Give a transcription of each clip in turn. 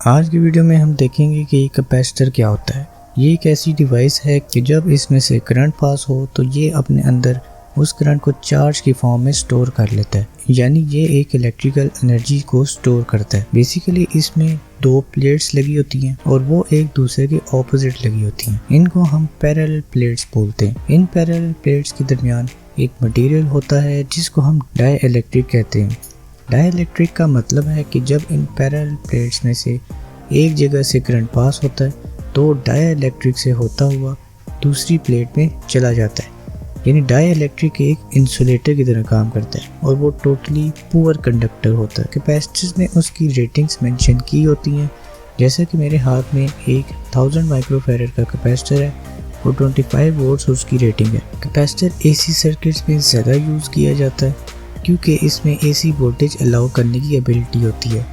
आज की वीडियो में हम देखेंगे कि कैपेसिटर क्या होता है। ये एक ऐसी डिवाइस है कि जब इसमें से करंट पास हो तो ये अपने अंदर उस करंट को चार्ज की फॉर्म में स्टोर कर लेता है, यानी ये एक इलेक्ट्रिकल एनर्जी को स्टोर करता है। बेसिकली इसमें दो प्लेट्स लगी होती हैं और वो एक दूसरे के ऑपोजिट लगी होती हैं। इनको हम पैरेलल प्लेट्स बोलते हैं। इन पैरेलल प्लेट्स के दरमियान एक मटेरियल होता है जिसको हम डाइइलेक्ट्रिक कहते हैं। डाइइलेक्ट्रिक का मतलब है कि जब इन पैरेलल प्लेट्स में से एक जगह से करंट पास होता है तो डाइइलेक्ट्रिक से होता हुआ दूसरी प्लेट में चला जाता है, यानी डाइइलेक्ट्रिक एक इंसुलेटर की तरह काम करता है और वो टोटली पुअर कंडक्टर होता है। कैपेसिटर्स में उसकी रेटिंग्स मेंशन की होती हैं, जैसे कि मेरे हाथ में एक 1000 माइक्रोफैरड का कैपेसिटर है और 25 वोल्ट्स उसकी रेटिंग है। कैपेसिटर एसी सर्किट्स में ज़्यादा यूज़ किया जाता है क्योंकि इसमें एसी वोल्टेज अलाउ करने की एबिलिटी होती है।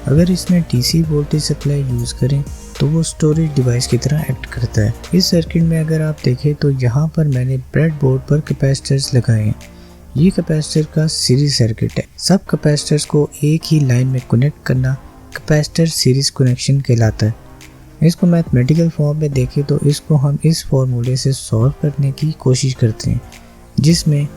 अगर इसमें डीसी वोल्टेज सप्लाई यूज़ करें तो वो स्टोरेज डिवाइस की तरह एक्ट करता है। इस सर्किट में अगर आप देखें तो यहाँ पर मैंने ब्रेड बोर्ड पर कैपेसिटर्स लगाए हैं। ये कैपेसिटर का सीरीज सर्किट है। सब कैपेसिटर्स को एक ही लाइन में कनेक्ट करना कैपेसिटर सीरीज कनेक्शन कहलाता है। इसको मैथमेटिकल फॉर्म में देखें तो इसको हम इस फॉर्मूले से सॉल्व करने की कोशिश करते हैं जिसमें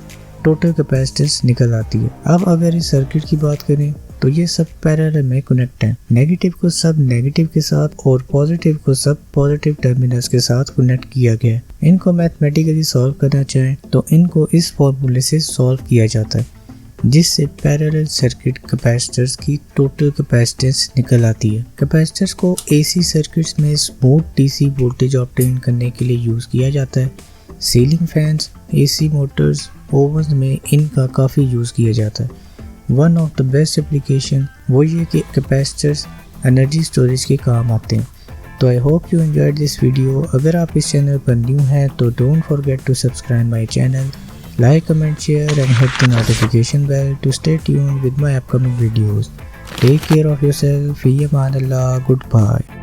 टोटल कैपेसिटेंस निकल आती है। अब अगर इस सर्किट की बात करें तो ये सब पैरेलल में कनेक्ट हैं। नेगेटिव को सब नेगेटिव के साथ और पॉजिटिव को सब पॉजिटिव टर्मिनल्स के साथ कनेक्ट किया गया है। इनको मैथमेटिकली सॉल्व करना चाहें तो इनको इस फॉर्मूले से सॉल्व किया जाता है जिससे पैरेलल सर्किट कैपेसिटर्स की टोटल कैपेसिटेंस निकल आती है। कैपेसिटर्स को एसी सर्किट्स में स्मूथ डीसी वोल्टेज ऑब्टेन करने के लिए यूज़ किया जाता है। सीलिंग फैंस, एसी मोटर्स, ओवन्स में इनका काफ़ी यूज़ किया जाता है। One of the best application वो ये कि कैपेसिटर्स एनर्जी स्टोरेज के काम आते हैं। तो I hope you enjoyed this video. अगर आप इस चैनल पर न्यू हैं तो don't forget to subscribe my channel, like, comment, share and hit the notification bell to stay tuned with my upcoming videos. Take care of yourself. Fi aman Allah. Goodbye.